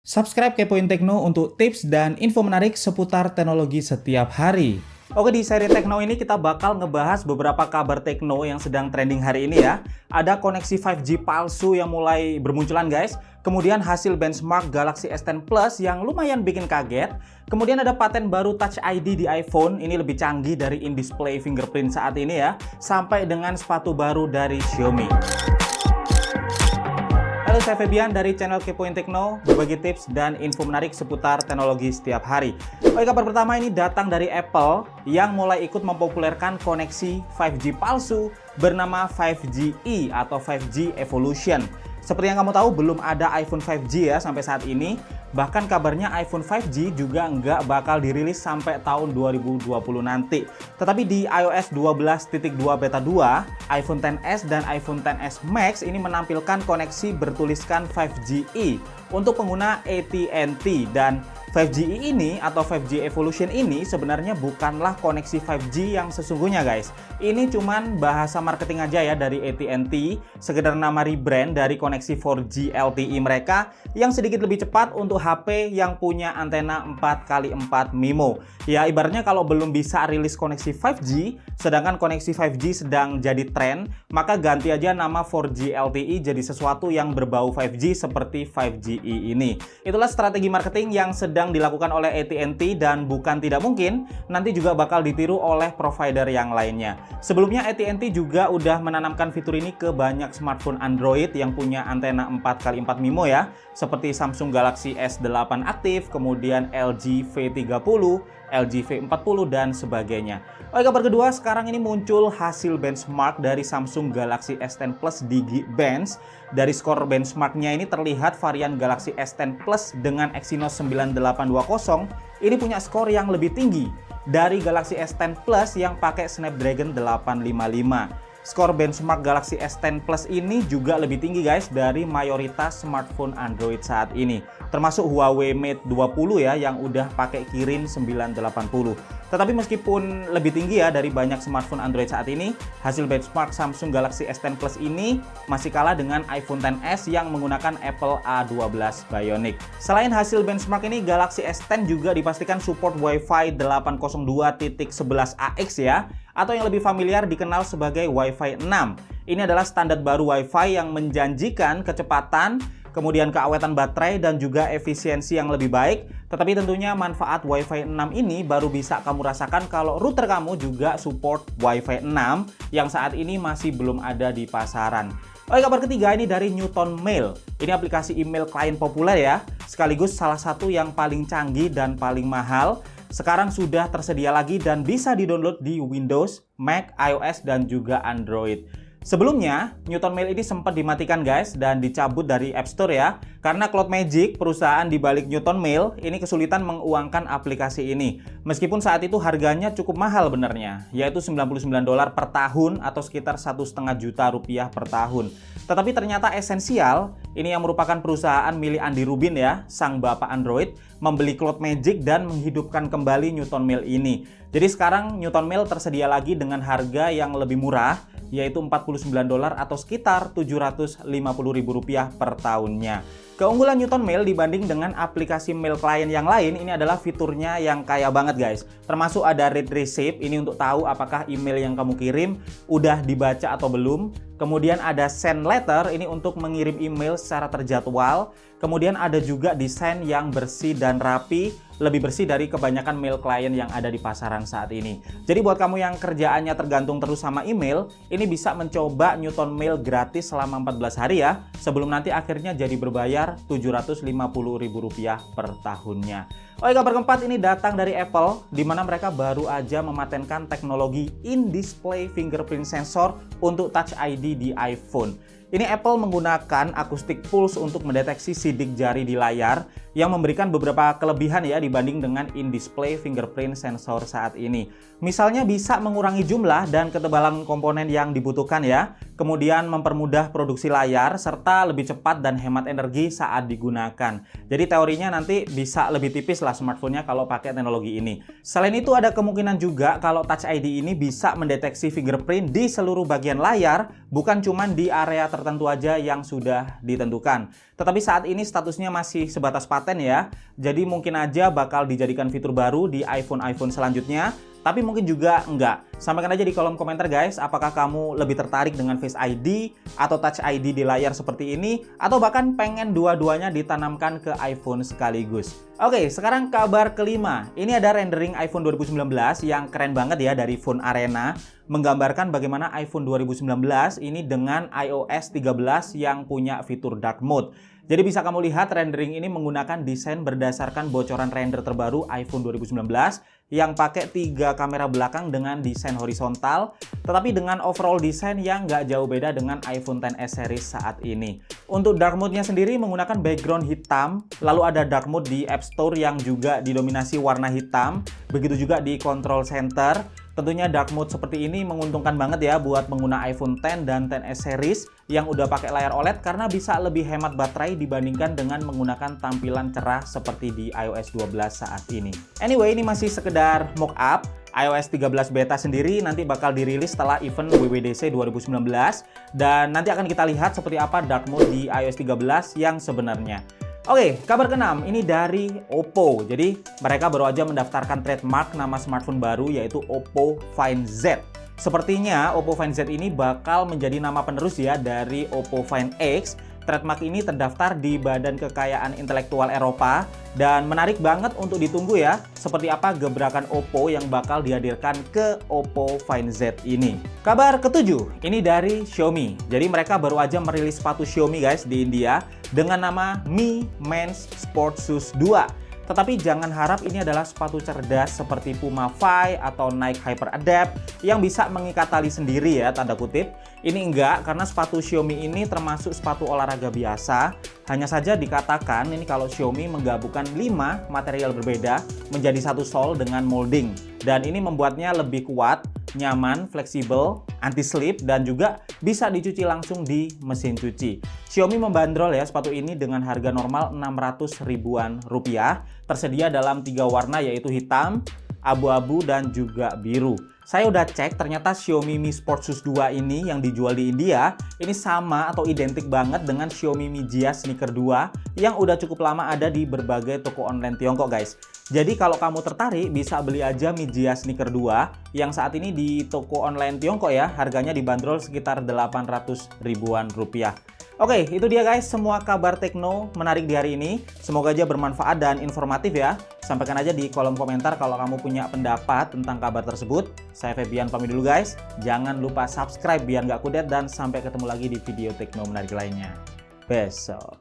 Subscribe Kepoin Tekno untuk tips dan info menarik seputar teknologi setiap hari. Oke, di seri Tekno ini kita bakal ngebahas beberapa kabar Tekno yang sedang trending hari ini ya. Ada koneksi 5G palsu yang mulai bermunculan guys. Kemudian hasil benchmark Galaxy S10 Plus yang lumayan bikin kaget. Kemudian ada paten baru Touch ID di iPhone. Ini lebih canggih dari in-display fingerprint saat ini ya. Sampai dengan sepatu baru dari Xiaomi. Halo, saya Febian dari channel Kepoin Tekno, berbagi tips dan info menarik seputar teknologi setiap hari. Oke, kabar pertama ini datang dari Apple yang mulai ikut mempopulerkan koneksi 5G palsu bernama 5GE atau 5G Evolution. Seperti yang kamu tahu, belum ada iPhone 5G ya sampai saat ini. Bahkan kabarnya iPhone 5G juga nggak bakal dirilis sampai tahun 2020 nanti. Tetapi di iOS 12.2 Beta 2, iPhone XS dan iPhone XS Max ini menampilkan koneksi bertuliskan 5GE untuk pengguna AT&T. Dan 5GE ini atau 5G Evolution ini sebenarnya bukanlah koneksi 5G yang sesungguhnya guys. Ini cuman bahasa marketing aja ya dari AT&T, sekedar nama rebrand dari koneksi 4G LTE mereka yang sedikit lebih cepat untuk HP yang punya antena 4x4 MIMO. Ya ibaratnya kalau belum bisa rilis koneksi 5G, sedangkan koneksi 5G sedang jadi tren, maka ganti aja nama 4G LTE jadi sesuatu yang berbau 5G seperti 5GE ini. Itulah strategi marketing yang sedang dilakukan oleh AT&T dan bukan tidak mungkin nanti juga bakal ditiru oleh provider yang lainnya. Sebelumnya AT&T juga udah menanamkan fitur ini ke banyak smartphone Android yang punya antena 4x4 MIMO ya, seperti Samsung Galaxy S8 aktif, kemudian LG V30, LG V40 dan sebagainya. Oke, kabar kedua, sekarang ini muncul hasil benchmark dari Samsung Galaxy S10 Plus di Geekbench. Dari skor benchmarknya ini terlihat varian Galaxy S10 Plus dengan Exynos 9820 ini punya skor yang lebih tinggi dari Galaxy S10 Plus yang pakai Snapdragon 855. Skor benchmark Galaxy S10 Plus ini juga lebih tinggi guys dari mayoritas smartphone Android saat ini, termasuk Huawei Mate 20 ya yang udah pakai Kirin 980. Tetapi meskipun lebih tinggi ya dari banyak smartphone Android saat ini, hasil benchmark Samsung Galaxy S10 Plus ini masih kalah dengan iPhone XS yang menggunakan Apple A12 Bionic. Selain hasil benchmark ini, Galaxy S10 juga dipastikan support Wi-Fi 802.11ax ya, atau yang lebih familiar dikenal sebagai Wi-Fi 6. Ini adalah standar baru Wi-Fi yang menjanjikan kecepatan, kemudian keawetan baterai dan juga efisiensi yang lebih baik. Tetapi tentunya manfaat Wi-Fi 6 ini baru bisa kamu rasakan kalau router kamu juga support Wi-Fi 6 yang saat ini masih belum ada di pasaran. Oke, kabar ketiga ini dari Newton Mail. Ini aplikasi email klien populer ya, sekaligus salah satu yang paling canggih dan paling mahal. Sekarang sudah tersedia lagi dan bisa di-download di Windows, Mac, iOS, dan juga Android. Sebelumnya, Newton Mail ini sempat dimatikan guys dan dicabut dari App Store ya. Karena CloudMagic, perusahaan di balik Newton Mail, ini kesulitan menguangkan aplikasi ini. Meskipun saat itu harganya cukup mahal benernya, yaitu $99 per tahun atau sekitar 1,5 juta rupiah per tahun. Tetapi ternyata esensial, ini yang merupakan perusahaan milik Andy Rubin ya, sang bapak Android, membeli CloudMagic dan menghidupkan kembali Newton Mail ini. Jadi sekarang Newton Mail tersedia lagi dengan harga yang lebih murah, yaitu $49 atau sekitar Rp750.000 per tahunnya. Keunggulan Newton Mail dibanding dengan aplikasi mail klien yang lain ini adalah fiturnya yang kaya banget guys. Termasuk ada read receipt, ini untuk tahu apakah email yang kamu kirim udah dibaca atau belum. Kemudian ada send letter, ini untuk mengirim email secara terjadwal. Kemudian ada juga desain yang bersih dan rapi, lebih bersih dari kebanyakan mail klien yang ada di pasaran saat ini. Jadi buat kamu yang kerjaannya tergantung terus sama email, ini bisa mencoba Newton Mail gratis selama 14 hari ya, sebelum nanti akhirnya jadi berbayar Rp750.000 per tahunnya. Oke, kabar keempat ini datang dari Apple, di mana mereka baru aja mematenkan teknologi in-display fingerprint sensor untuk Touch ID di iPhone. Ini Apple menggunakan acoustic pulse untuk mendeteksi sidik jari di layar yang memberikan beberapa kelebihan ya dibanding dengan in-display fingerprint sensor saat ini. Misalnya bisa mengurangi jumlah dan ketebalan komponen yang dibutuhkan ya. kemudian mempermudah produksi layar, serta lebih cepat dan hemat energi saat digunakan. Jadi teorinya nanti bisa lebih tipis lah smartphone-nya kalau pakai teknologi ini. Selain itu ada kemungkinan juga kalau Touch ID ini bisa mendeteksi fingerprint di seluruh bagian layar, bukan cuma di area tertentu aja yang sudah ditentukan. Tetapi saat ini statusnya masih sebatas paten ya, jadi mungkin aja bakal dijadikan fitur baru di iPhone selanjutnya. Tapi mungkin juga enggak. Sampaikan aja di kolom komentar guys, apakah kamu lebih tertarik dengan Face ID atau Touch ID di layar seperti ini, atau bahkan pengen dua-duanya ditanamkan ke iPhone sekaligus. Oke, sekarang kabar kelima. Ini ada rendering iPhone 2019 yang keren banget ya dari Phone Arena, menggambarkan bagaimana iPhone 2019 ini dengan iOS 13 yang punya fitur dark mode. Jadi bisa kamu lihat rendering ini menggunakan desain berdasarkan bocoran render terbaru iPhone 2019 yang pakai 3 kamera belakang dengan desain horizontal, tetapi dengan overall desain yang nggak jauh beda dengan iPhone XS series saat ini. Untuk dark mode-nya sendiri menggunakan background hitam, lalu ada dark mode di App Store yang juga didominasi warna hitam, begitu juga di control center. Tentunya dark mode seperti ini menguntungkan banget ya buat pengguna iPhone X dan XS series yang udah pakai layar OLED karena bisa lebih hemat baterai dibandingkan dengan menggunakan tampilan cerah seperti di iOS 12 saat ini. Anyway, ini masih sekedar mock-up. iOS 13 beta sendiri nanti bakal dirilis setelah event WWDC 2019 dan nanti akan kita lihat seperti apa dark mode di iOS 13 yang sebenarnya. Oke, kabar ke-6 ini dari Oppo. Jadi mereka baru aja mendaftarkan trademark nama smartphone baru yaitu Oppo Find Z. Sepertinya Oppo Find Z ini bakal menjadi nama penerus ya dari Oppo Find X. Trademark ini terdaftar di Badan Kekayaan Intelektual Eropa dan menarik banget untuk ditunggu ya seperti apa gebrakan Oppo yang bakal dihadirkan ke Oppo Find Z ini. Kabar ke-7 ini dari Xiaomi. Jadi mereka baru aja merilis sepatu Xiaomi guys di India dengan nama Mi Men's Sport Shoes 2. Tetapi jangan harap ini adalah sepatu cerdas seperti Puma Phi atau Nike Hyper Adapt yang bisa mengikat tali sendiri ya, tanda kutip. Ini enggak, karena sepatu Xiaomi ini termasuk sepatu olahraga biasa. Hanya saja dikatakan ini kalau Xiaomi menggabungkan 5 material berbeda menjadi satu sol dengan molding. Dan ini membuatnya lebih kuat, nyaman, fleksibel, anti-slip, dan juga bisa dicuci langsung di mesin cuci. Xiaomi membandrol ya sepatu ini dengan harga normal 600 ribuan rupiah, tersedia dalam 3 warna yaitu hitam, abu-abu, dan juga biru. Saya udah cek, ternyata Xiaomi Mi Sport Shoes 2 ini yang dijual di India, ini sama atau identik banget dengan Xiaomi Mi Jia Sneaker 2 yang udah cukup lama ada di berbagai toko online Tiongkok guys. Jadi kalau kamu tertarik bisa beli aja Mi Jia Sneaker 2 yang saat ini di toko online Tiongkok ya, harganya dibanderol sekitar 800 ribuan rupiah. Oke, itu dia guys semua kabar tekno menarik di hari ini. Semoga aja bermanfaat dan informatif ya. Sampaikan aja di kolom komentar kalau kamu punya pendapat tentang kabar tersebut. Saya Febian pamit dulu guys. Jangan lupa subscribe biar nggak kudet dan sampai ketemu lagi di video tekno menarik lainnya besok.